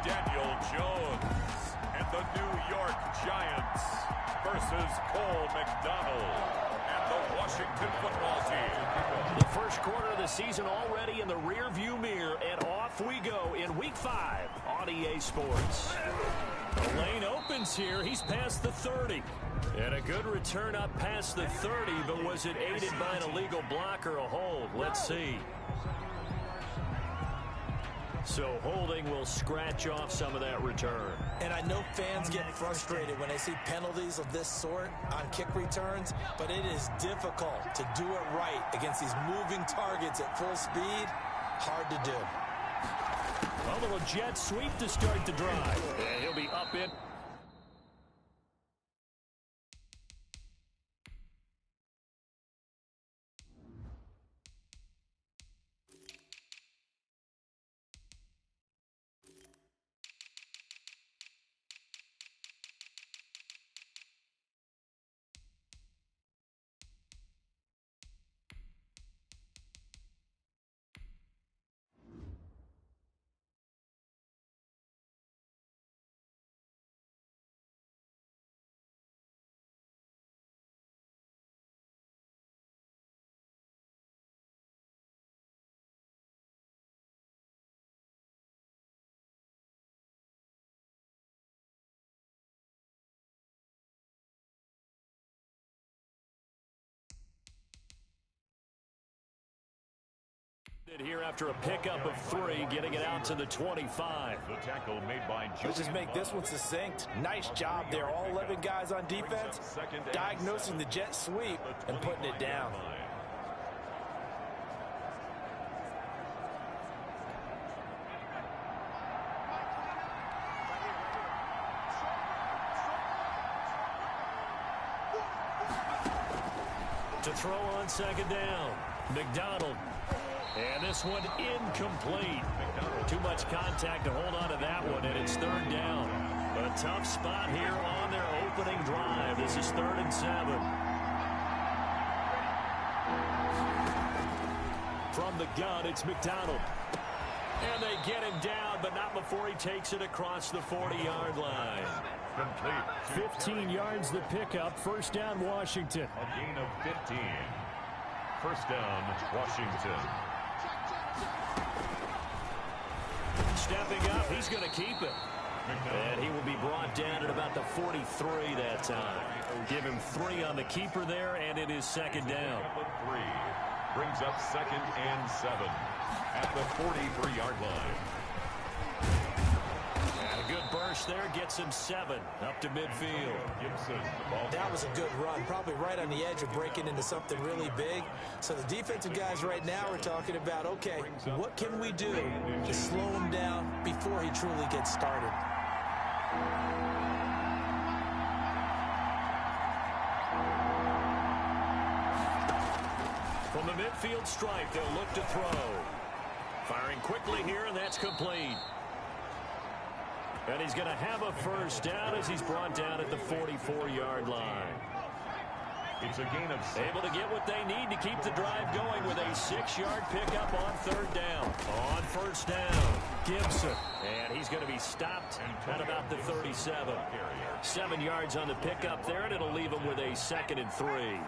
Daniel Jones and the New York Giants versus Cole McDonald and the Washington football team. The first quarter of the season already in the rearview mirror, and off we go in Week 5 on EA Sports. The lane opens here. He's past the 30. And a good return up past the 30, but was it aided by an illegal block or a hold? Let's see. So holding will scratch off some of that return. And I know fans get frustrated when they see penalties of this sort on kick returns, but it is difficult to do it right against these moving targets at full speed. Hard to do. A little jet sweep to start the drive. And he'll be up in. Here after a pickup of 3, getting it out to the 25. The tackle made by Let's just make this one succinct. Nice job there. All 11 guys on defense, diagnosing the jet sweep and putting it down. To throw on second down, McDonald. And this one incomplete. Too much contact to hold on to that one, and it's third down. A tough spot here on their opening drive. This is 3rd and 7. From the gun, it's McDonald. And they get him down, but not before he takes it across the 40-yard line. complete. 15 yards the pickup. First down, Washington. A gain of 15. First down, Washington. Stepping up, he's going to keep it. And he will be brought down at about the 43 that time. Give him 3 on the keeper there, and it is second down. 3 brings up 2nd and 7 at the 43-yard line. And a good burst there gets him 7 up to midfield. Gibson, the ball. That was a good run, probably right on the edge of breaking into something really big. So the defensive guys right now are talking about, okay, what can we do to slow him down before he truly gets started? From the midfield stripe, they'll look to throw. Firing quickly here, and that's complete. And he's going to have a first down as he's brought down at the 44-yard line. It's a gain of 6. Able to get what they need to keep the drive going with a 6-yard pickup on 3rd down. On first down, Gibson. And he's going to be stopped at about the 37. 7 yards on the pickup there, and it'll leave him with a 2nd and 3.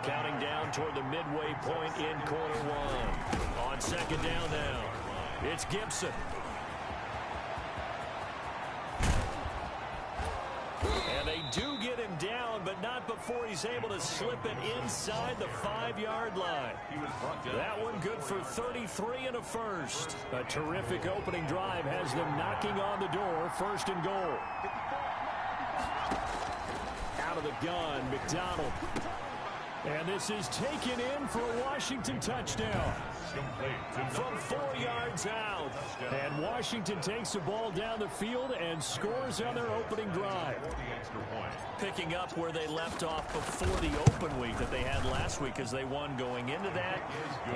Counting down toward the midway point in quarter 1. On 2nd down now, it's Gibson. And they do get him down, but not before he's able to slip it inside the 5-yard line. That one good for 33 and a first. A terrific opening drive has them knocking on the door. 1st and goal. Out of the gun, McDonald. And this is taken in for a Washington touchdown. From 4 yards out. And Washington takes the ball down the field and scores on their opening drive. Picking up where they left off before the open week that they had last week as they won going into that.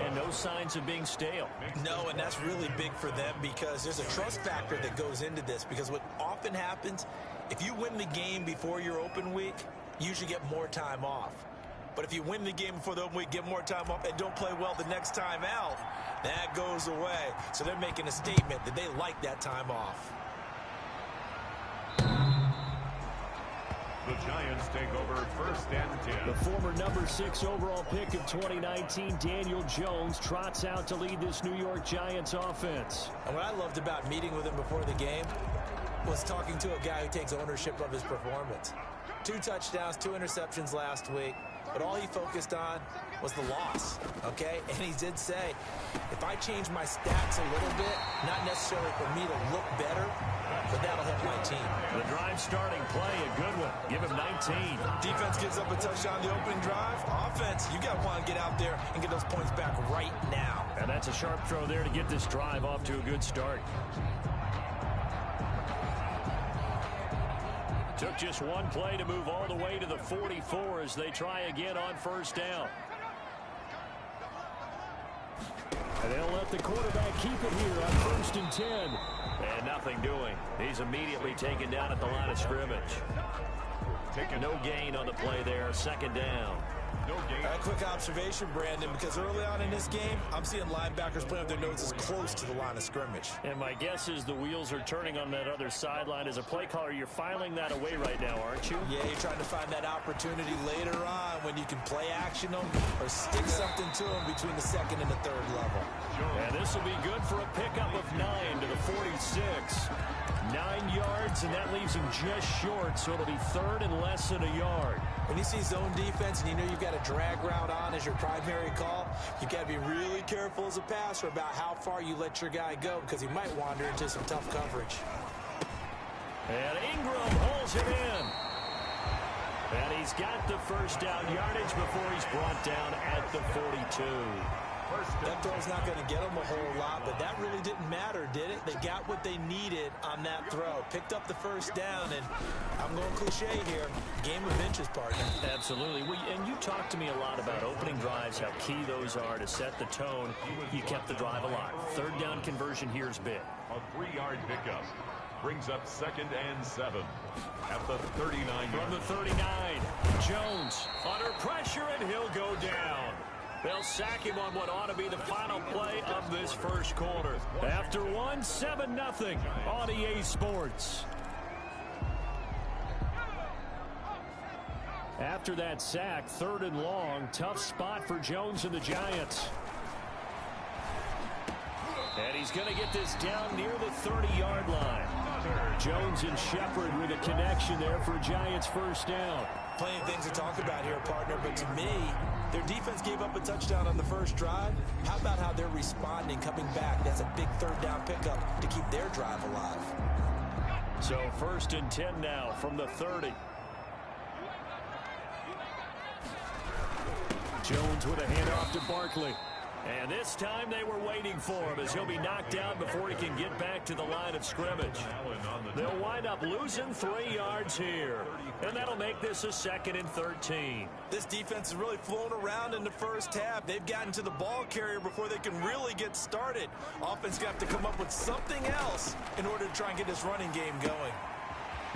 And no signs of being stale. No, and that's really big for them because there's a trust factor that goes into this. Because what often happens, if you win the game before your open week, you usually get more time off. But if you win the game before the open week, get more time off, and don't play well the next time out, that goes away. So they're making a statement that they like that time off. Giants take over 1st and 10. The former number 6 overall pick of 2019, Daniel Jones, trots out to lead this New York Giants offense. And what I loved about meeting with him before the game was talking to a guy who takes ownership of his performance. 2 touchdowns, 2 interceptions last week, but all he focused on was the loss, okay? And he did say, if I change my stats a little bit, not necessarily for me to look better, but that'll help my team. The drive starting play, a good one. Give him 19. Defense gives up a touchdown on the opening drive. Offense, you got to want to get out there and get those points back right now. And that's a sharp throw there to get this drive off to a good start. Took just one play to move all the way to the 44 as they try again on 1st down. And they'll let the quarterback keep it here on 1st and 10. And nothing doing. He's immediately taken down at the line of scrimmage. No gain on the play there. 2nd down. No gain. A quick observation, Brandon, because early on in this game, I'm seeing linebackers playing with their noses close to the line of scrimmage. And my guess is the wheels are turning on that other sideline. As a play caller, you're filing that away right now, aren't you? Yeah, you're trying to find that opportunity later on when you can play action them or stick something to them between the 2nd and the 3rd level. And this will be good for a pickup of 9 to the 46. 9 yards, and that leaves him just short, so it'll be 3rd and less than a yard. When you see zone defense and you know you've got a drag route on as your primary call, you've got to be really careful as a passer about how far you let your guy go because he might wander into some tough coverage. And Ingram pulls it in. And he's got the 1st down yardage before he's brought down at the 42. That throw's not going to get them a whole lot, but that really didn't matter, did it? They got what they needed on that throw. Picked up the 1st down, and I'm going cliche here, game of inches, partner. Absolutely. And you talked to me a lot about opening drives, how key those are to set the tone. You kept the drive alive. 3rd down conversion here is big. A 3-yard pickup brings up 2nd and 7 at the 39. From the 39, Jones under pressure, and he'll go down. They'll sack him on what ought to be the final play of this 1st quarter. After 7-0 on EA Sports. After that sack, 3rd and long, tough spot for Jones and the Giants. And he's going to get this down near the 30-yard line. Jones and Shepard with a connection there for Giants 1st down. Plenty of things to talk about here, partner, but to me, their defense gave up a touchdown on the 1st drive. How about how they're responding, coming back? That's a big 3rd down pickup to keep their drive alive. So 1st and 10 now from the 30. Jones with a handoff to Barkley. And this time they were waiting for him as he'll be knocked down before he can get back to the line of scrimmage. They'll wind up losing 3 yards here. And that'll make this a 2nd and 13. This defense is really flown around in the 1st half. They've gotten to the ball carrier before they can really get started. Offense got to come up with something else in order to try and get this running game going.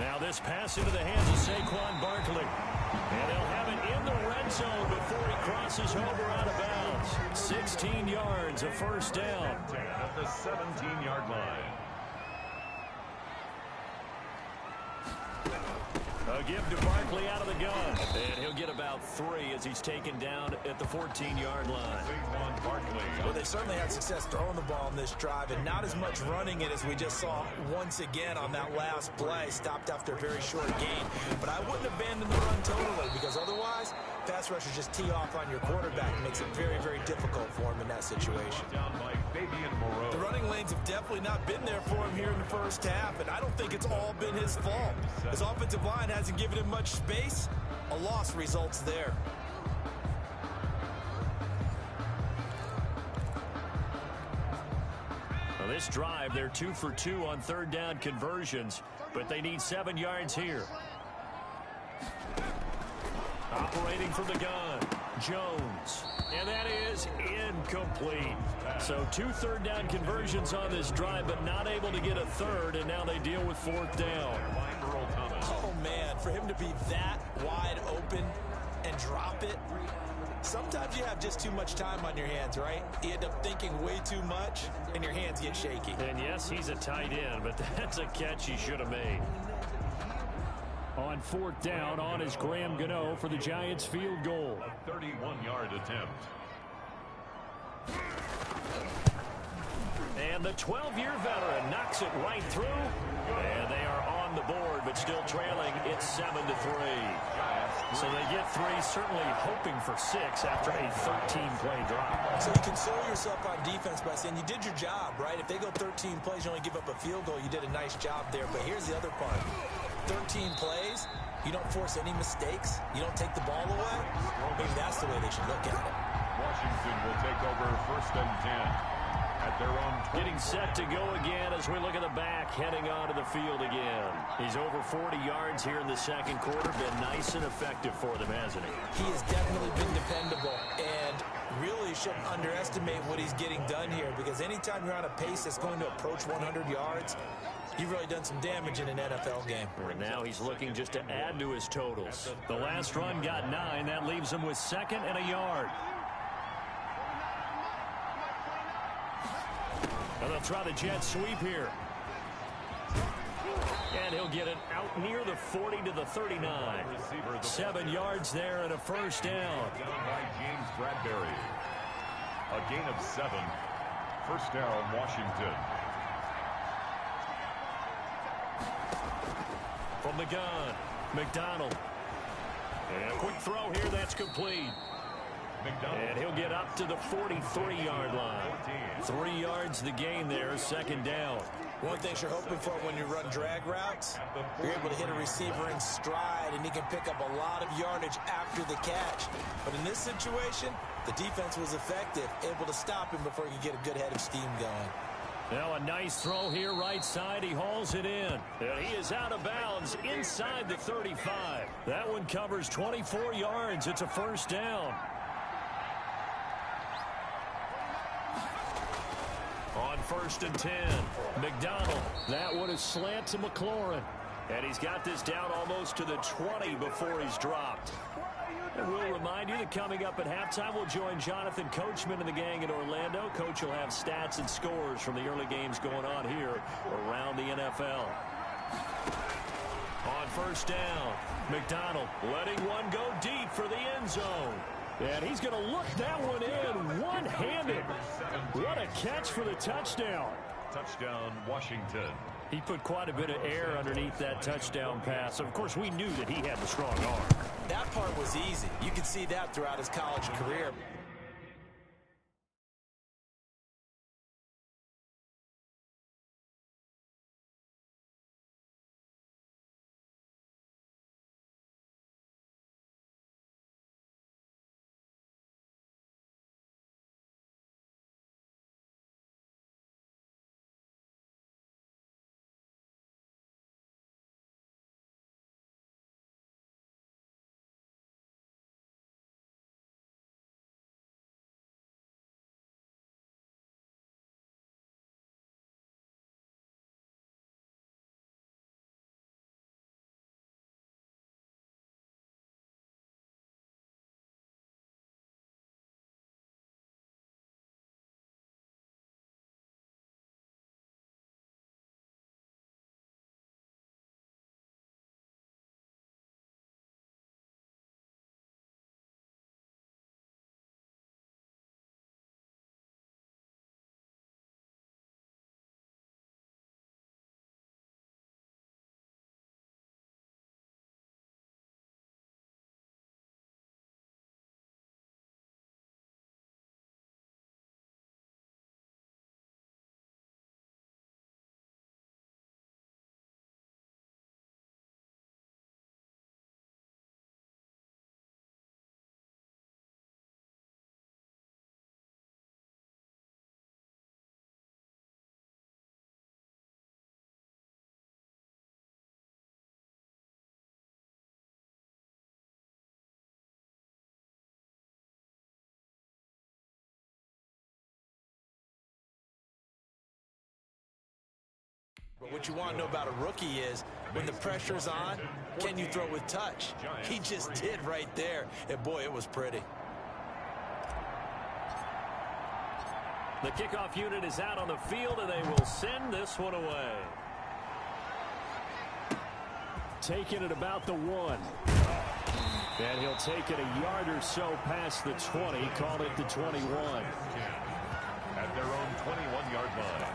Now this pass into the hands of Saquon Barkley. And they'll have it in the red zone before he crosses over out of bounds. 16 yards, a 1st down. At the 17-yard line. A give to Barkley out of the gun. And he'll get about 3 as he's taken down at the 14-yard line. Well, they certainly had success throwing the ball in this drive, and not as much running it as we just saw once again on that last play. Stopped after a very short gain. But I wouldn't abandon the run totally, because otherwise, pass rushers just tee off on your quarterback. It makes it very, very difficult for him in that situation. The running lanes have definitely not been there for him here in the 1st half, and I don't think it's all been his fault. His offensive line hasn't given him much space. A loss results there. Well, this drive, they're 2 for 2 on 3rd down conversions, but they need 7 yards here. Operating from the gun, Jones. And that is incomplete. So 2 3rd down conversions on this drive, but not able to get a 3rd, and now they deal with 4th down. Oh, man, for him to be that wide open and drop it, sometimes you have just too much time on your hands, right? You end up thinking way too much, and your hands get shaky. And yes, he's a tight end, but that's a catch he should have made. On fourth down, on is Graham Gano for the Giants field goal. A 31-yard attempt. And the 12-year veteran knocks it right through. And they are on the board, but still trailing. It's 7-3. So they get 3, certainly hoping for 6 after a 13-play drive. So you console yourself on defense by saying you did your job, right? If they go 13 plays, you only give up a field goal, you did a nice job there. But here's the other part. 13 plays, you don't force any mistakes, you don't take the ball away. Maybe that's the way they should look at it. Washington will take over 1st and 10 at their own 20. Getting set to go again as we look at the back, heading onto the field again. He's over 40 yards here in the second quarter. Been nice and effective for them, hasn't he? He has definitely been dependable, and really shouldn't underestimate what he's getting done here, because anytime you're on a pace that's going to approach 100 yards, you've really done some damage in an NFL game. And now he's looking just to add to his totals. The last run got 9. That leaves him with 2nd and a yard. And they'll try the jet sweep here. And he'll get it out near the 40 to the 39. 7 yards there and a first down. Down by James Bradbury. A gain of 7. First down, Washington. From the gun, McDonald. And a quick throw here, that's complete. And he'll get up to the 43-yard line. 3 yards the gain there, 2nd down. One thing you're hoping for when you run drag routes, you're able to hit a receiver in stride, and he can pick up a lot of yardage after the catch. But in this situation, the defense was effective, able to stop him before he could get a good head of steam going. Now a nice throw here, right side. He hauls it in. And he is out of bounds inside the 35. That one covers 24 yards. It's a first down. On 1st and 10, McDonald. That one is slant to McLaurin. And he's got this down almost to the 20 before he's dropped. And we'll remind you that coming up at halftime, we'll join Jonathan Coachman and the gang in Orlando. Coach will have stats and scores from the early games going on here around the NFL. On 1st down, McDonald letting one go deep for the end zone. And he's going to look that one in one-handed. What a catch for the touchdown. Touchdown, Washington. He put quite a bit of air underneath that touchdown pass. Of course, we knew that he had the strong arm. That part was easy. You could see that throughout his college career. But what you want to know about a rookie is when the pressure's on, can you throw with touch? He just did right there. And, boy, it was pretty. The kickoff unit is out on the field, and they will send this one away. taken at about the 1. And he'll take it a yard or so past the 20, call it the 21. At their own 21-yard line.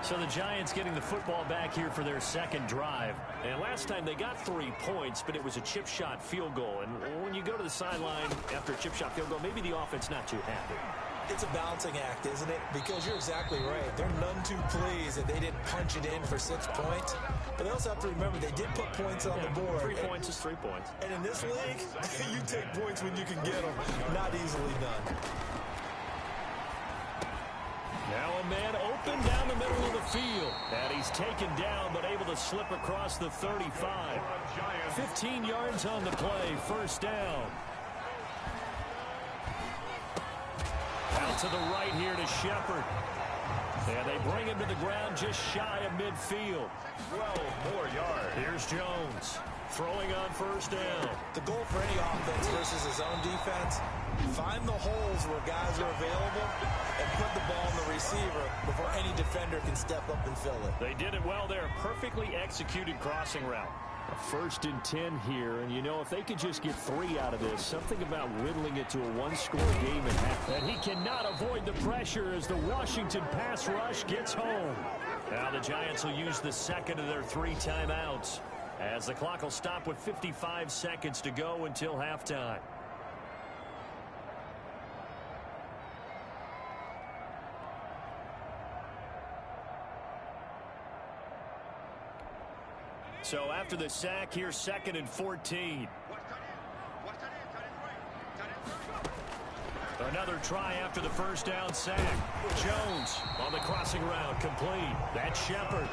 So the Giants getting the football back here for their second drive. And last time they got 3 points, but it was a chip shot field goal. And when you go to the sideline after a chip shot field goal, maybe the offense not too happy. It's a balancing act, isn't it? Because you're exactly right. They're none too pleased that they didn't punch it in for 6 points. But they also have to remember they did put points on the board. 3 points is 3 points. And in this league, you take points when you can get them. Not easily done. Now a man open down the middle of the field. And he's taken down but able to slip across the 35. 15 yards on the play. First down. Out to the right here to Shepard. And they bring him to the ground just shy of midfield. 12 more yards. Here's Jones throwing on first down. The goal for any offense versus his own defense, find the holes where guys are available and put the ball in the receiver before any defender can step up and fill it. They did it well there. Perfectly executed crossing route. A 1st and 10 here, and you know, if they could just get 3 out of this, something about whittling it to a 1-score game at half. And he cannot avoid the pressure as the Washington pass rush gets home. Now the Giants will use the second of their 3 timeouts as the clock will stop with 55 seconds to go until halftime. So after the sack, here's 2nd and 14. Another try after the first down sack. Jones on the crossing route, complete. That's Shepard.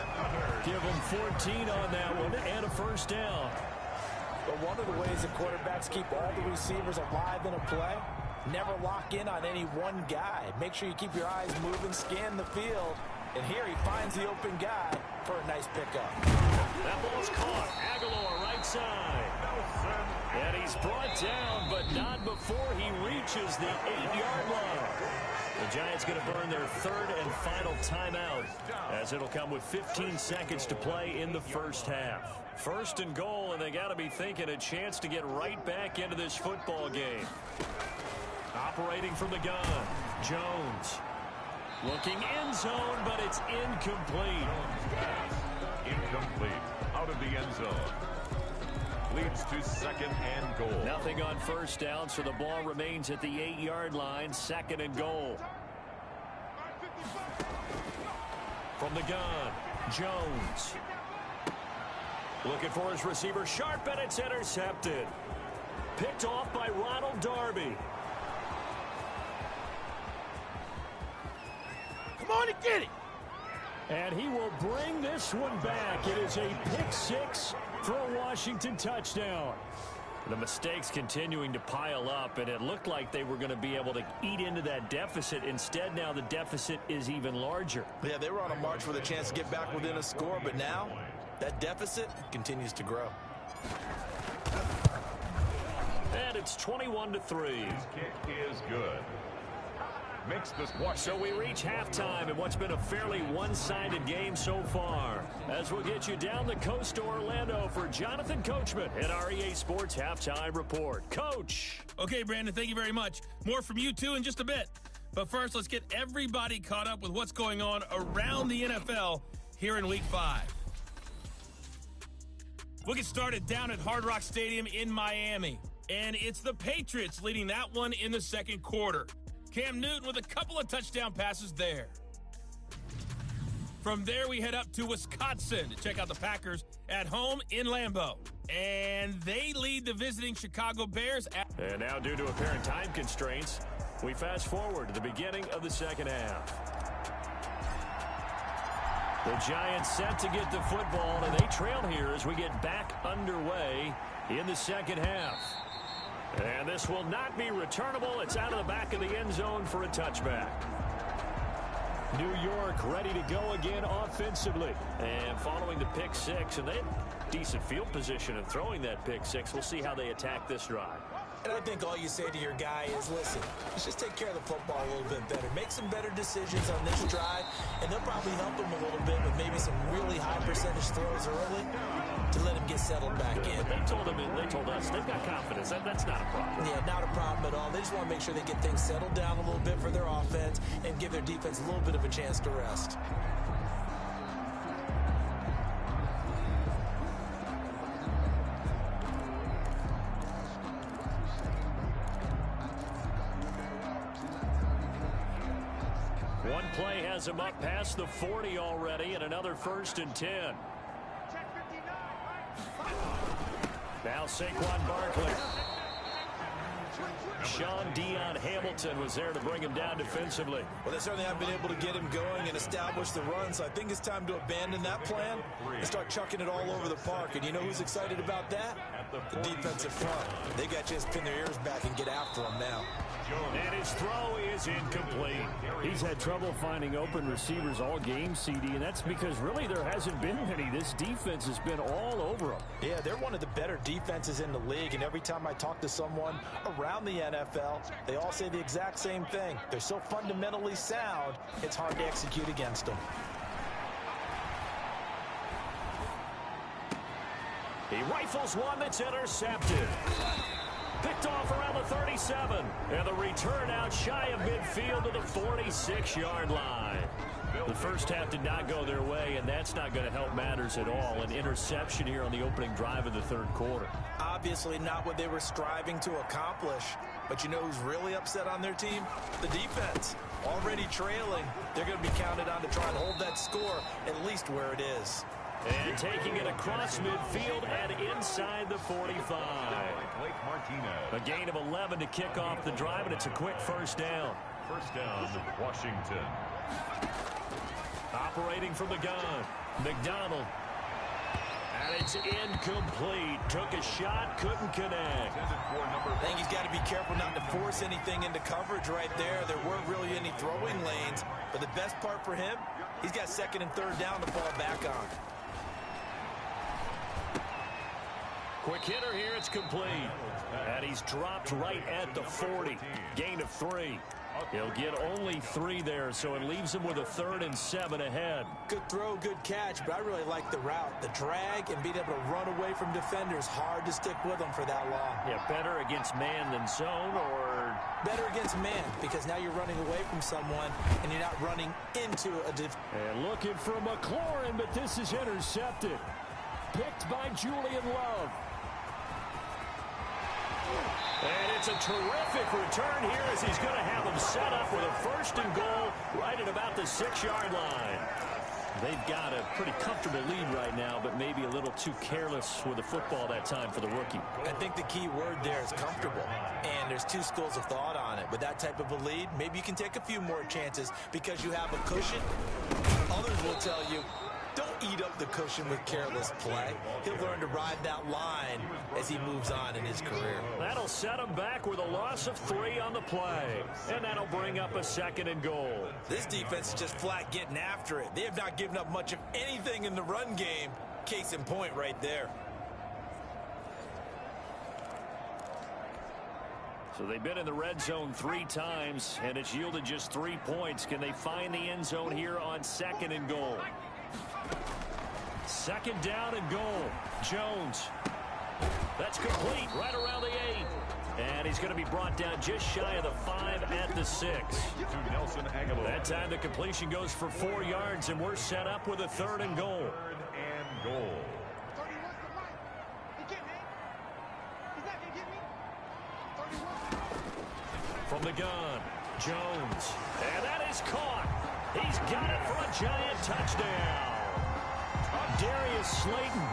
Give him 14 on that one and a first down. But one of the ways that quarterbacks keep all the receivers alive in a play, never lock in on any one guy. Make sure you keep your eyes moving, scan the field. And here he finds the open guy for a nice pickup. That ball's caught. Aguilar right side. And he's brought down, but not before he reaches the 8-yard line. The Giants going to burn their 3rd and final timeout as it'll come with 15 seconds to play in the first half. 1st and goal, and they got to be thinking a chance to get right back into this football game. Operating from the gun, Jones. Looking end zone, but it's incomplete. Incomplete. Out of the end zone. Leads to 2nd and goal. Nothing on first down, so the ball remains at the 8-yard line. 2nd and goal. From the gun, Jones. Looking for his receiver, Sharp, and it's intercepted. Picked off by Ronald Darby. Come on and get it. And he will bring this one back. It is a pick-6 for a Washington touchdown. The mistakes continuing to pile up, and it looked like they were going to be able to eat into that deficit. Instead, now the deficit is even larger. Yeah, they were on a march with a chance to get back within a score, but now that deficit continues to grow. And it's 21-3. His kick is good. Makes this watch. So we reach halftime in what's been a fairly one-sided game so far. As we'll get you down the coast to Orlando for Jonathan Coachman at our EA Sports Halftime Report. Coach. Okay, Brandon, thank you very much. More from you, too, in just a bit. But first, let's get everybody caught up with what's going on around the NFL here in Week 5. We'll get started down at Hard Rock Stadium in Miami. And it's the Patriots leading that one in the second quarter. Cam Newton with a couple of touchdown passes there. From there, we head up to Wisconsin to check out the Packers at home in Lambeau. And they lead the visiting Chicago Bears. And now, due to apparent time constraints, we fast forward to the beginning of the second half. The Giants set to get the football, and they trail here as we get back underway in the second half. And this will not be returnable. It's out of the back of the end zone for a touchback. New York ready to go again offensively. And following the pick six, and they had decent field position in throwing that pick six. We'll see how they attack this drive. And I think all you say to your guy is, listen, let's just take care of the football a little bit better. Make some better decisions on this drive, and they'll probably help him a little bit with maybe some really high percentage throws early. to let him get settled back in. But they told us they've got confidence. That's not a problem. Yeah, not a problem at all. They just want to make sure they get things settled down a little bit for their offense and give their defense a little bit of a chance to rest. One play has him up past the 40 already, and another 1st and 10. Now Saquon Barkley. Sean Dion Hamilton was there to bring him down defensively. Well, they certainly haven't been able to get him going and establish the run, so I think it's time to abandon that plan and start chucking it all over the park. And you know who's excited about that? The defensive front. They got a chance to pin their ears back and get after him now. And his throw is incomplete. He's had trouble finding open receivers all game, CD, and that's because really there hasn't been many. This defense has been all over them. Yeah, they're one of the better defenses in the league, and every time I talk to someone around the NFL, they all say the exact same thing. They're so fundamentally sound, it's hard to execute against them. He rifles one that's intercepted. Picked off around the 37. And the return out shy of midfield to the 46-yard line. The first half did not go their way, and that's not going to help matters at all. An interception here on the opening drive of the third quarter. Obviously not what they were striving to accomplish. But you know who's really upset on their team? The defense. Already trailing. They're going to be counted on to try and hold that score at least where it is. And taking it across midfield and inside the 45. A gain of 11 to kick off the drive, and it's a quick first down. First down, Washington. Operating from the gun, McDonald. And it's incomplete. Took a shot, couldn't connect. I think he's got to be careful not to force anything into coverage right there. There weren't really any throwing lanes. But the best part for him, he's got 2nd and 3rd down to fall back on. Quick hitter here, it's complete. And he's dropped right at the 40. Gain of 3. He'll get only 3 there, so it leaves him with a 3rd and 7 ahead. Good throw, good catch, but I really like the route. The drag and being able to run away from defenders, hard to stick with them for that long. Yeah, better against man than zone, or... Better against man, because now you're running away from someone, and you're not running into a And looking for McLaurin, but this is intercepted. Picked by Julian Love. And it's a terrific return here as he's going to have them set up with a 1st and goal right at about the 6-yard line. They've got a pretty comfortable lead right now, but maybe a little too careless with the football that time for the rookie. I think the key word there is comfortable, and there's 2 schools of thought on it. With that type of a lead, maybe you can take a few more chances because you have a cushion. Others will tell you, don't eat up the cushion with careless play. He'll learn to ride that line as he moves on in his career. That'll set him back with a loss of 3 on the play. And that'll bring up a 2nd and goal. This defense is just flat getting after it. They have not given up much of anything in the run game. Case in point right there. So they've been in the red zone 3 times, and it's yielded just 3 points. Can they find the end zone here on 2nd and goal? 2nd down and goal. Jones. That's complete right around the 8. And he's going to be brought down just shy of the 5 at the 6. To Nelson Aguilar. That time the completion goes for 4 yards, and we're set up with a 3rd and goal. 3rd and goal. From the gun, Jones. And that is caught. He's got it for a Giant touchdown. Darius Slayton,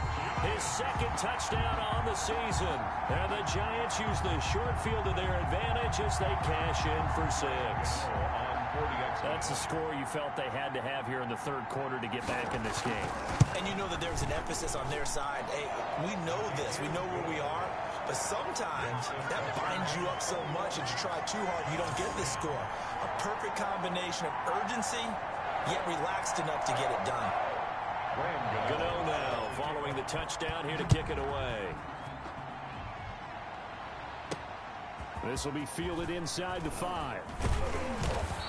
his 2nd touchdown on the season. And the Giants use the short field to their advantage as they cash in for 6. That's the score you felt they had to have here in the 3rd quarter to get back in this game. And you know that there's an emphasis on their side. Hey, we know this. We know where we are. But sometimes that binds you up so much that you try too hard, you don't get this score. A perfect combination of urgency, yet relaxed enough to get it done. Gano now following the touchdown here to kick it away. This will be fielded inside the 5.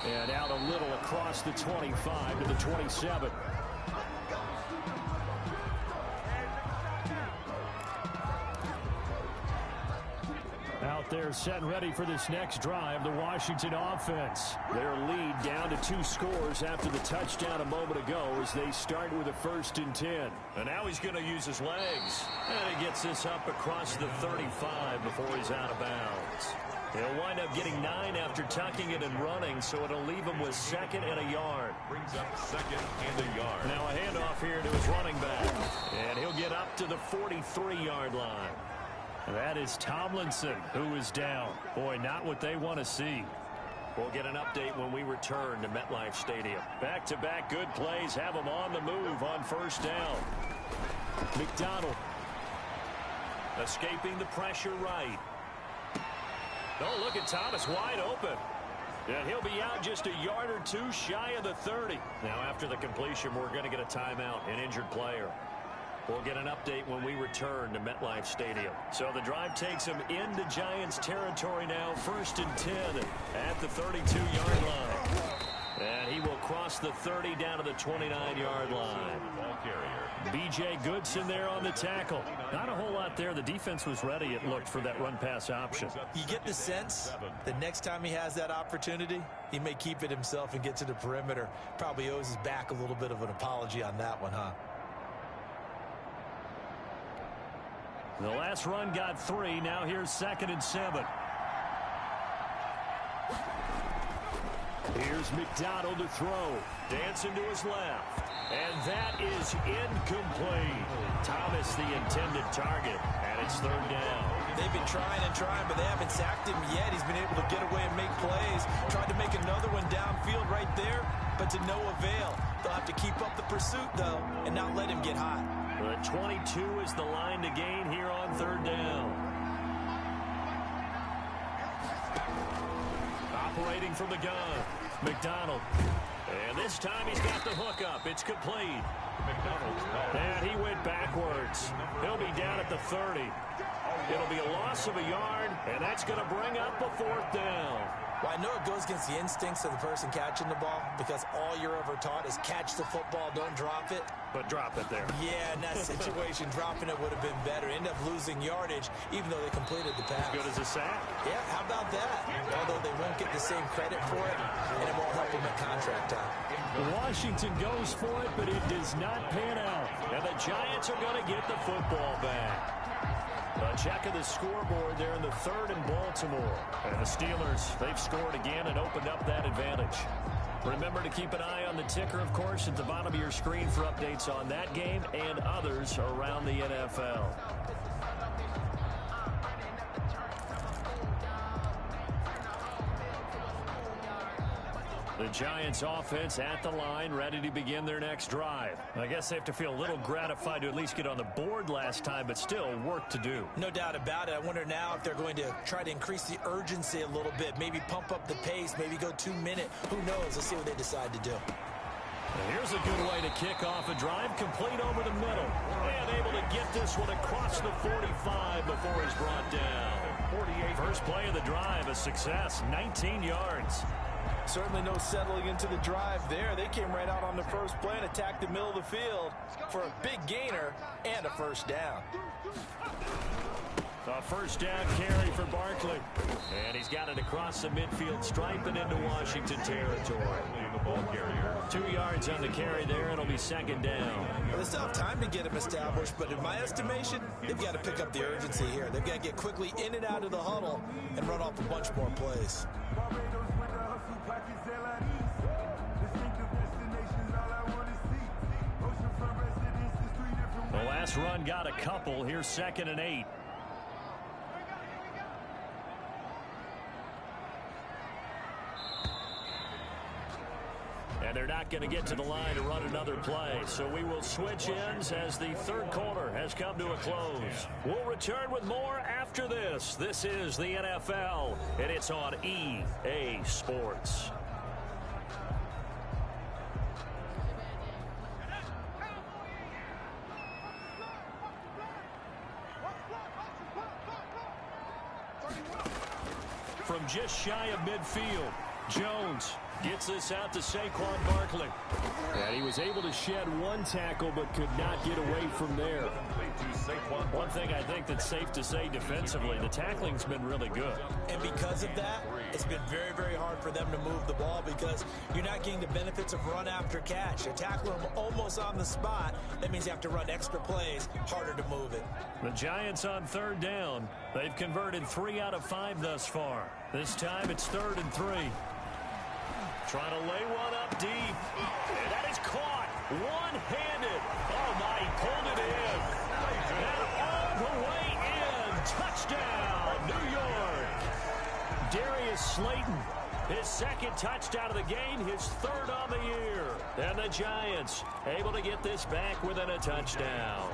And out a little across the 25 to the 27. They're set and ready for this next drive, the Washington offense. Their lead down to 2 scores after the touchdown a moment ago as they start with a 1st and 10. And now he's going to use his legs. And he gets this up across the 35 before he's out of bounds. He'll wind up getting 9 after tucking it and running, so it'll leave him with 2nd and a yard. Brings up 2nd and a yard. Now a handoff here to his running back. And he'll get up to the 43-yard line. That is Tomlinson, who is down. Boy, not what they want to see. We'll get an update when we return to MetLife Stadium. Back-to-back good plays have them on the move on 1st down. McDonald escaping the pressure right. Oh, look at Thomas wide open. And he'll be out just a yard or 2 shy of the 30. Now, after the completion, we're going to get a timeout, an injured player. We'll get an update when we return to MetLife Stadium. So the drive takes him into Giants territory now, 1st and 10 at the 32-yard line. And he will cross the 30 down to the 29-yard line. Ball carrier. B.J. Goodson there on the tackle. Not a whole lot there. The defense was ready, it looked, for that run-pass option. You get the sense the next time he has that opportunity, he may keep it himself and get to the perimeter. Probably owes his back a little bit of an apology on that one, huh? The last run got 3. Now here's 2nd and 7. Here's McDonald to throw. Dancing to his left. And that is incomplete. Thomas the intended target. And it's 3rd down. They've been trying and trying, but they haven't sacked him yet. He's been able to get away and make plays. Tried to make another one downfield right there, but to no avail. They'll have to keep up the pursuit, though, and not let him get hot. The 22 is the line to gain here on 3rd down. Operating from the gun, McDonald. And this time he's got the hook up. It's complete. And he went backwards. He'll be down at the 30. It'll be a loss of a yard, and that's going to bring up a 4th down. Well, I know it goes against the instincts of the person catching the ball because all you're ever taught is catch the football, don't drop it. But drop it there. Yeah, in that situation, dropping it would have been better. End up losing yardage, even though they completed the pass. As good as a sack. Yeah, how about that? Although they won't get the same credit for it, and it won't help them at contract time. Washington goes for it, but it does not pan out. And the Giants are going to get the football back. A check of the scoreboard there in the 3rd in Baltimore. And the Steelers, they've scored again and opened up that advantage. Remember to keep an eye on the ticker, of course, at the bottom of your screen for updates on that game and others around the NFL. The Giants offense at the line, ready to begin their next drive. I guess they have to feel a little gratified to at least get on the board last time, but still work to do. No doubt about it. I wonder now if they're going to try to increase the urgency a little bit, maybe pump up the pace, maybe go 2-minute. Who knows? Let's see what they decide to do. And here's a good way to kick off a drive, complete over the middle. And able to get this one across the 45 before he's brought down. 48. First play of the drive, a success, 19 yards. Certainly no settling into the drive there. They came right out on the first play and attacked the middle of the field for a big gainer and a 1st down. A 1st down carry for Barkley. And he's got it across the midfield stripe and into Washington territory. 2 yards on the carry there. It'll be 2nd down. Well, they still have time to get him established, but in my estimation, they've got to pick up the urgency here. They've got to get quickly in and out of the huddle and run off a bunch more plays. The last run got a couple. Here's 2nd and 8. And they're not going to get to the line to run another play. So we will switch ends as the 3rd quarter has come to a close. We'll return with more after this. This is the NFL, and it's on EA Sports. From just shy of midfield, Jones Gets this out to Saquon Barkley. And he was able to shed one tackle but could not get away from there. One thing I think that's safe to say defensively, the tackling's been really good. And because of that, it's been very, very hard for them to move the ball because you're not getting the benefits of run after catch. You're tackling them almost on the spot. That means you have to run extra plays, harder to move it. The Giants on third down. They've converted 3 out of 5 thus far. This time it's 3rd and 3. Trying to lay one up deep. And that is caught one-handed. Oh, my, he pulled it in. And all the way in. Touchdown, New York. Darius Slayton, his 2nd touchdown of the game, his 3rd on the year. And the Giants able to get this back within a touchdown.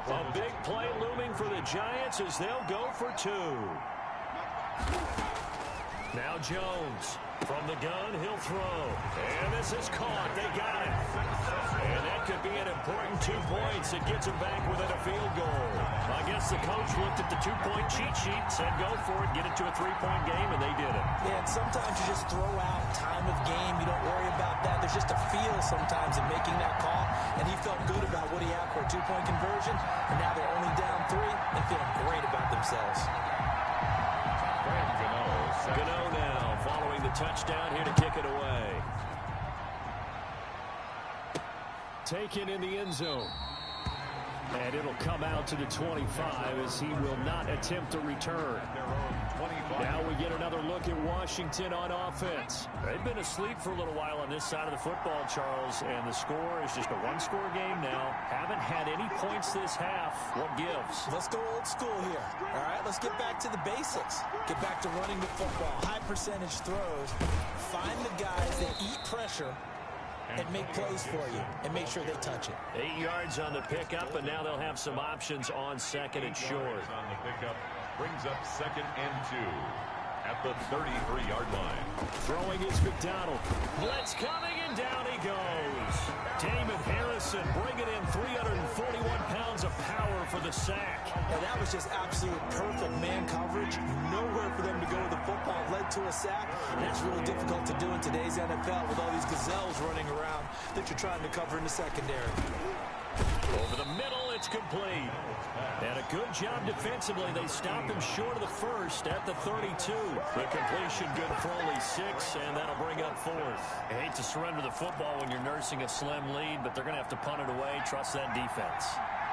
A big play looming for the Giants as they'll go for 2. Now Jones. From the gun, he'll throw. And this is caught. They got it. And that could be an important 2 points. It gets them back within a field goal. I guess the coach looked at the 2-point cheat sheet, said go for it, get it to a 3-point game, and they did it. Yeah, and sometimes you just throw out time of game. You don't worry about that. There's just a feel sometimes in making that call. And he felt good about what he had for a 2-point conversion. And now they're only down 3 and feeling great about themselves. Gano now following the touchdown here to kick it away. Taken in the end zone. And it'll come out to the 25 as he will not attempt to return. Now we get another look at Washington on offense. They've been asleep for a little while on this side of the football, Charles, and the score is just a 1-score game now. Haven't had any points this half. What gives? Let's go old school here. All right, let's get back to the basics. Get back to running the football. High percentage throws. Find the guys that eat pressure and make plays for you and make sure they touch it. 8 yards on the pickup, and now they'll have some options on 2nd and short. On the pickup brings up 2nd and 2 at the 33-yard line. Throwing is McDonald. Blitz coming, and down he goes. Damon Harrison bringing in 341 pounds of power for the sack. And that was just absolute perfect man coverage. Nowhere for them to go with the football. Led to a sack. And that's really difficult to do in today's NFL with all these gazelles running around that you're trying to cover in the secondary. Over the middle, it's complete. And a good job defensively. They stopped him short of the first at the 32. The completion good for only 6, and that'll bring up 4th. I hate to surrender the football when you're nursing a slim lead, but they're going to have to punt it away. Trust that defense.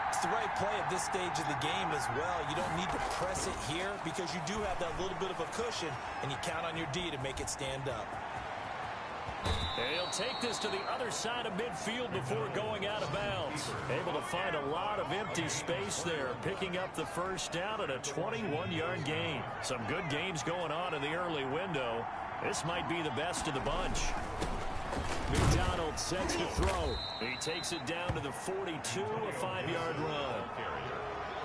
It's the right play at this stage of the game as well. You don't need to press it here because you do have that little bit of a cushion, and you count on your D to make it stand up. He'll take this to the other side of midfield before going out of bounds. Able to find a lot of empty space there, picking up the 1st down at a 21-yard gain. Some good games going on in the early window. This might be the best of the bunch. McDonald sets to throw. He takes it down to the 42, a 5-yard run.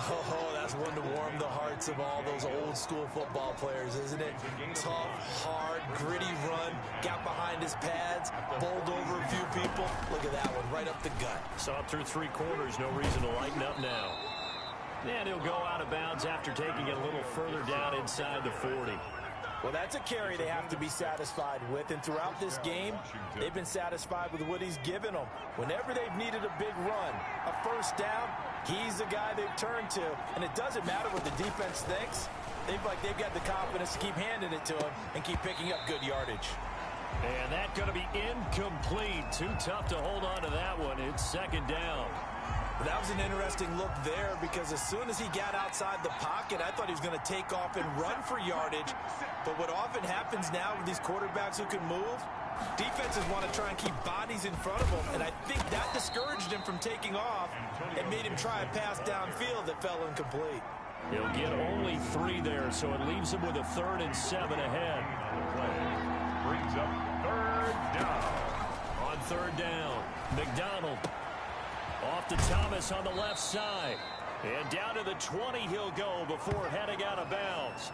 Oh, that's one to warm the hearts of all those old-school football players, isn't it? Tough, hard, gritty run. Got behind his pads, bowled over a few people. Look at that one, right up the gut. Saw it through 3 quarters. No reason to lighten up now. And he'll go out of bounds after taking it a little further down inside the 40. Well, that's a carry they have to be satisfied with. And throughout this game, they've been satisfied with what he's given them. Whenever they've needed a big run, a 1st down, he's the guy they've turned to. And it doesn't matter what the defense thinks. They've got the confidence to keep handing it to him and keep picking up good yardage. And that's going to be incomplete. Too tough to hold on to that one. It's 2nd down. That was an interesting look there because as soon as he got outside the pocket, I thought he was going to take off and run for yardage. But what often happens now with these quarterbacks who can move, defenses want to try and keep bodies in front of them. And I think that discouraged him from taking off and made him try a pass downfield that fell incomplete. He'll get only 3 there, so it leaves him with a 3rd and 7 ahead. Brings up 3rd down. On 3rd down, McDonald. Off to Thomas on the left side. And down to the 20 he'll go before heading out of bounds.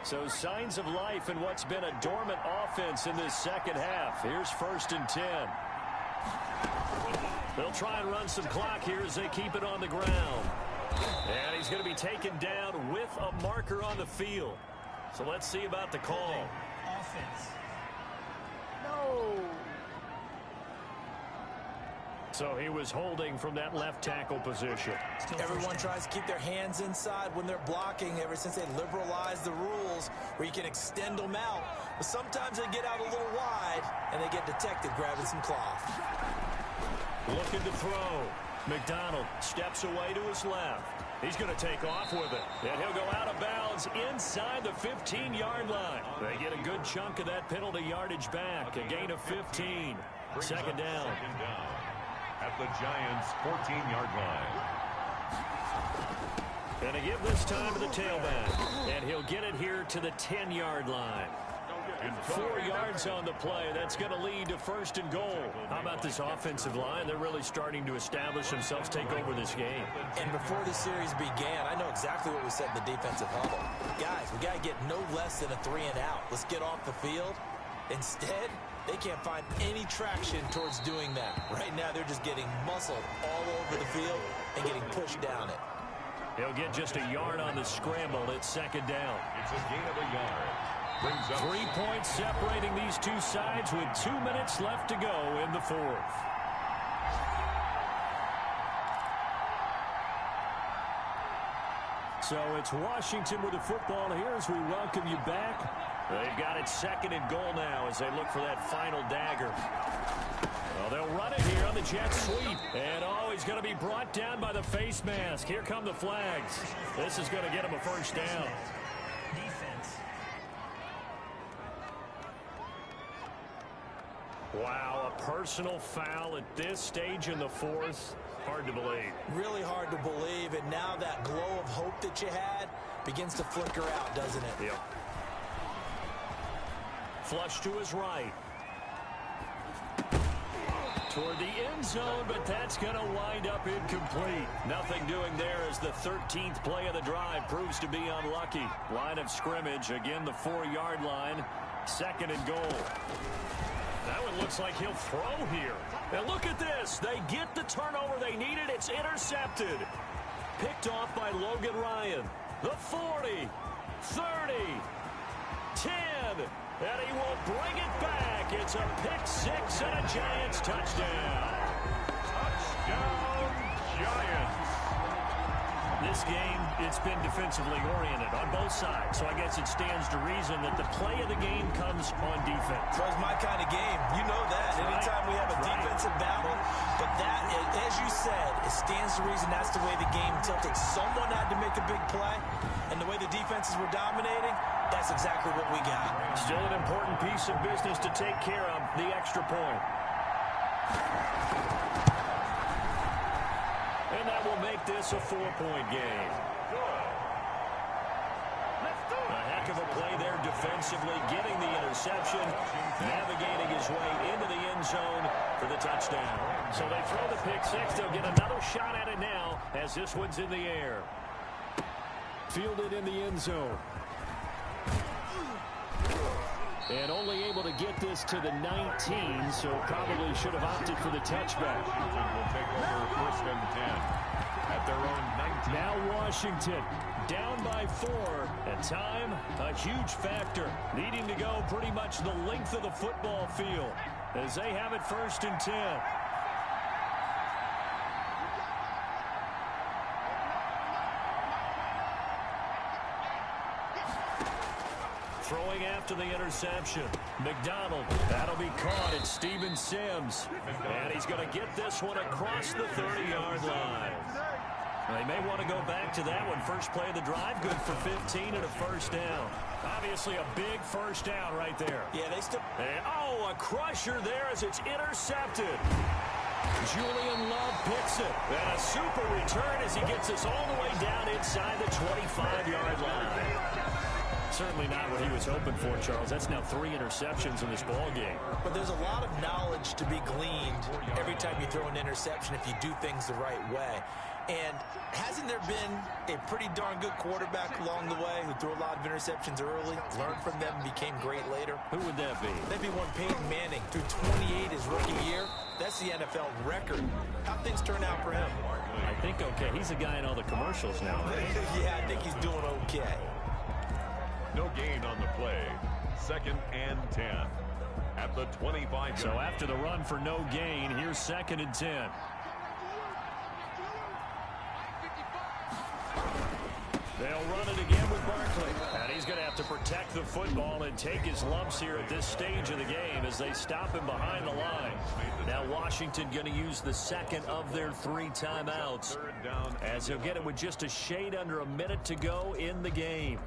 So signs of life in what's been a dormant offense in this 2nd half. Here's 1st and 10. They'll try and run some clock here as they keep it on the ground. And he's going to be taken down with a marker on the field. So let's see about the call. Offense. No. So he was holding from that left tackle position. Everyone tries to keep their hands inside when they're blocking ever since they liberalized the rules where you can extend them out. But sometimes they get out a little wide and they get detected grabbing some cloth. Looking to throw. McDonald steps away to his left. He's going to take off with it. And he'll go out of bounds inside the 15-yard line. They get a good chunk of that penalty yardage back. A gain of 15. Second down. At the Giants' 14-yard line. And they give this time to the tailback. And he'll get it here to the 10-yard line. 4 yards on the play. That's going to lead to first and goal. How about this offensive line? They're really starting to establish themselves, take over this game. And before the series began, I know exactly what we said in the defensive huddle. Guys, we got to get no less than a 3-and-out. Let's get off the field. Instead, they can't find any traction towards doing that. Right now, they're just getting muscled all over the field and getting pushed down it. He'll get just a yard on the scramble. It's second down. It's a gain of a yard. 3 points separating these two sides with 2 minutes left to go in the fourth. So it's Washington with the football here as we welcome you back. They've got it second and goal now as they look for that final dagger. Well, they'll run it here on the jet sweep. And, he's going to be brought down by the face mask. Here come the flags. This is going to get him a first down. Defense. Wow, a personal foul at this stage in the fourth. Hard to believe. Really hard to believe, and now that glow of hope that you had begins to flicker out, doesn't it? Yep. Flush to his right. Toward the end zone, but that's going to wind up incomplete. Nothing doing there as the 13th play of the drive proves to be unlucky. Line of scrimmage, again the 4-yard line. Second and goal. That one looks like he'll throw here. And look at this. They get the turnover they needed. It's intercepted. Picked off by Logan Ryan. The 40, 30, 10. And he will bring it back. It's a pick-6 and a Giants touchdown. Touchdown, Giants. This game, it's been defensively oriented on both sides. So I guess it stands to reason that the play of the game comes on defense. So it's my kind of game. You know that. Anytime we have a defensive battle. But that, as you said, it stands to reason that's the way the game tilted. Someone had to make a big play. And the way the defenses were dominating, that's exactly what we got. Still an important piece of business to take care of, the extra point. And that will make this a 4-point game. A heck of a play there defensively, getting the interception, navigating his way into the end zone for the touchdown. So they throw the pick-6. They'll get another shot at it now as this one's in the air. Fielded in the end zone. And only able to get this to the 19, so probably should have opted for the touchback. Washington will take over first and 10 at their own 19. Now Washington down by 4. And time, a huge factor. Needing to go pretty much the length of the football field as they have it first and 10. Throwing after the interception. McDonald. That'll be caught. It's Steven Sims. And he's going to get this one across the 30-yard line. They may want to go back to that one. First play of the drive. Good for 15 and a first down. Obviously a big first down right there. Yeah, they still... And, a crusher there as it's intercepted. Julian Love picks it. And a super return as he gets us all the way down inside the 25-yard line. Certainly not what he was hoping for, Charles. That's now 3 interceptions in this ball game. But there's a lot of knowledge to be gleaned every time you throw an interception if you do things the right way. And hasn't there been a pretty darn good quarterback along the way who threw a lot of interceptions early, learned from them, and became great later? Who would that be? That'd be one Peyton Manning. Threw 28 his rookie year. That's the NFL record. How'd things turn out for him? I think, okay, he's a guy in all the commercials now. Yeah, I think he's doing okay. No gain on the play. 2nd and 10. At the 25. So after the run for no gain, here's 2nd and 10. They'll run it again with Barkley. And he's going to have to protect the football and take his lumps here at this stage of the game as they stop him behind the line. Now Washington going to use the 2nd of their 3 timeouts as he'll get it with just a shade under a minute to go in the game.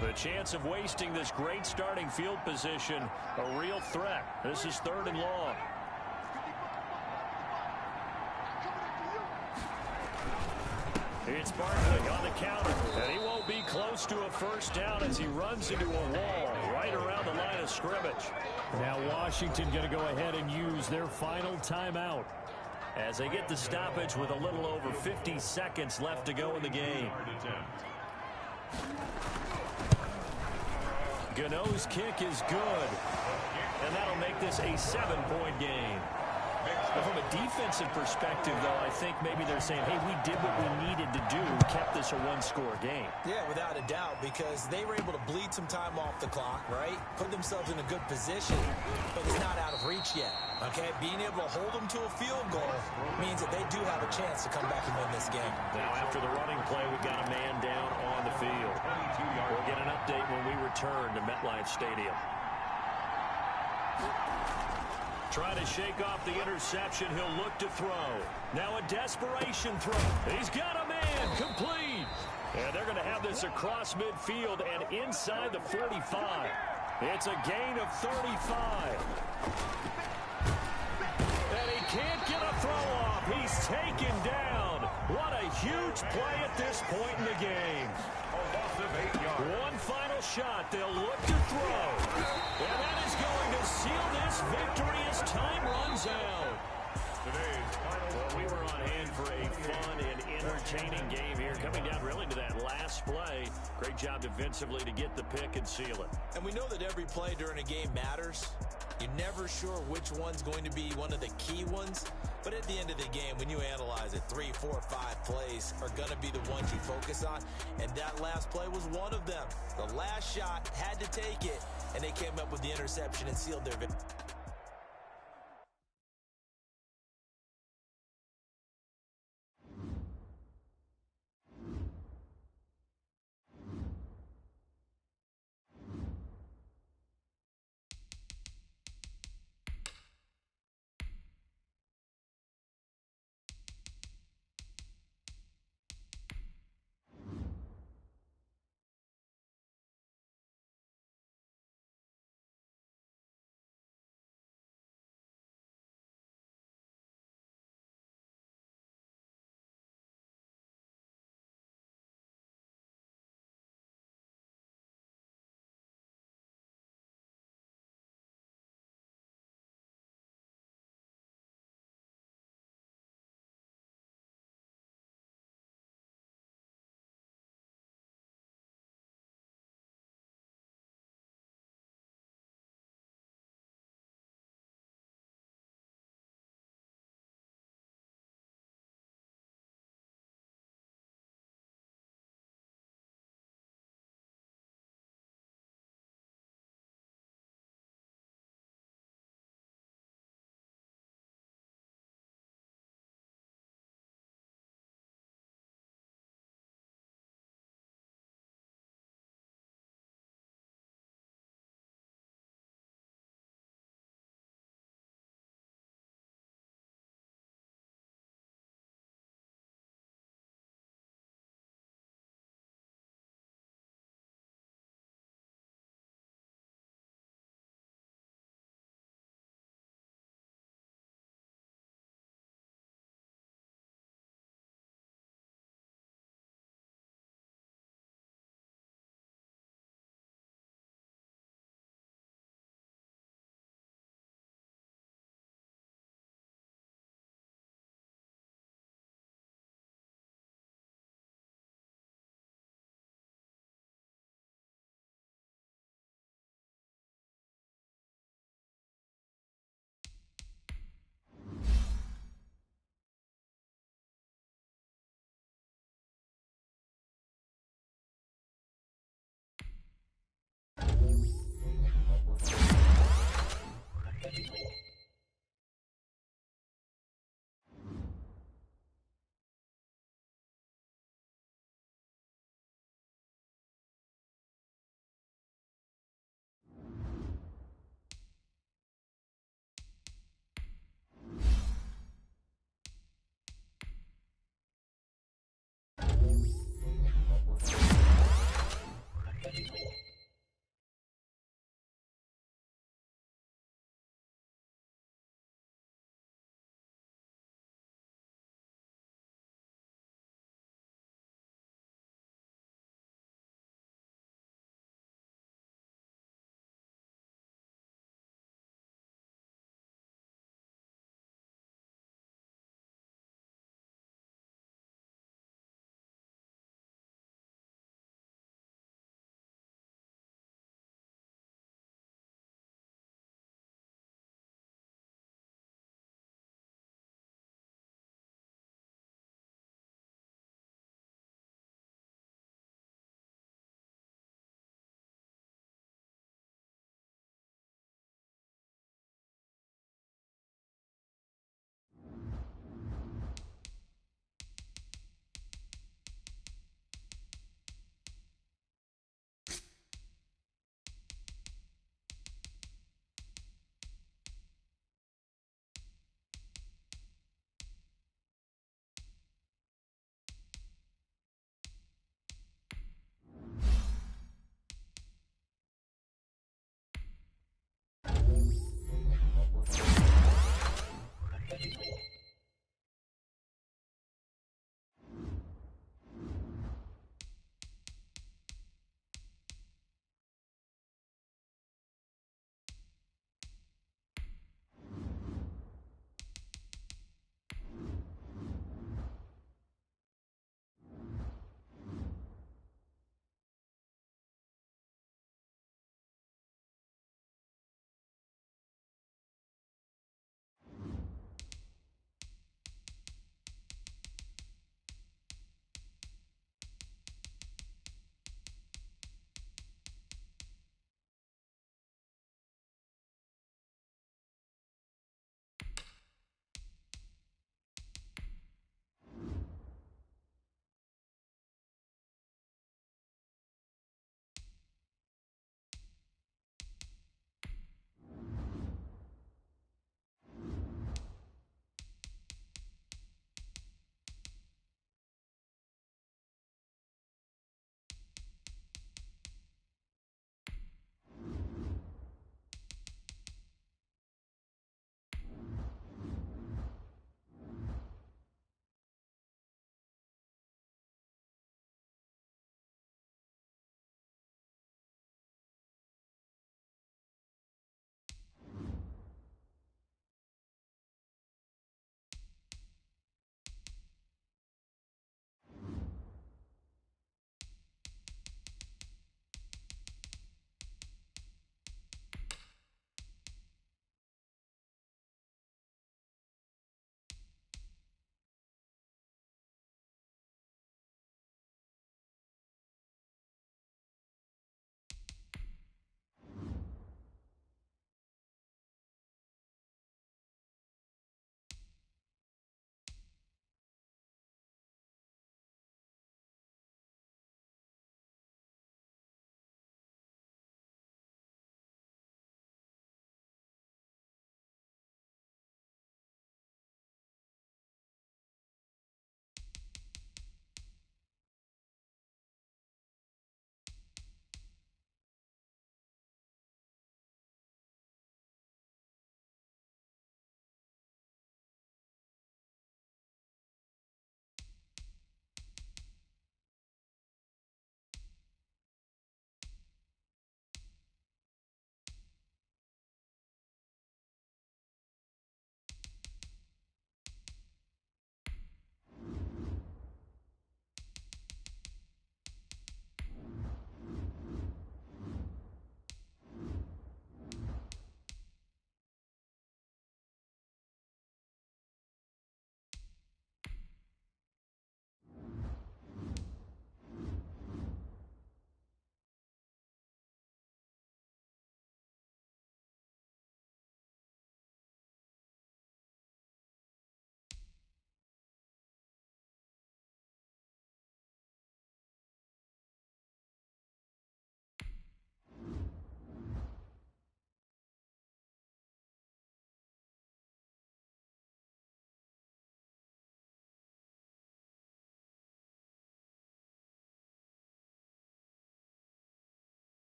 The chance of wasting this great starting field position, a real threat. This is 3rd and long. It's Barkley on the counter, and he won't be close to a first down as he runs into a wall right around the line of scrimmage. Now Washington going to go ahead and use their final timeout as they get the stoppage with a little over 50 seconds left to go in the game. Gano's kick is good, and that'll make this a 7-point game. From a defensive perspective, though, I think maybe they're saying, hey, we did what we needed to do, kept this a 1-score game. Yeah, without a doubt, because they were able to bleed some time off the clock, right? Put themselves in a good position, but it's not out of reach yet, okay? Being able to hold them to a field goal means that they do have a chance to come back and win this game. Now, after the running play, we've got a man down on the field. We'll get an update when we return to MetLife Stadium. Trying to shake off the interception. He'll look to throw. Now a desperation throw. He's got a man. Complete. And they're going to have this across midfield and inside the 45. It's a gain of 35. And he can't get a throw off. He's taken down. What a huge play at this point in the game. One final shot. They'll look to throw. And that is going to seal this victory as time runs out. Well, we were on hand for a fun and entertaining game here. Coming down really to that last play. Great job defensively to get the pick and seal it. And we know that every play during a game matters. You're never sure which one's going to be one of the key ones. But at the end of the game, when you analyze it, 3, 4, 5 plays are going to be the ones you focus on. And that last play was one of them. The last shot had to take it, and they came up with the interception and sealed their victory.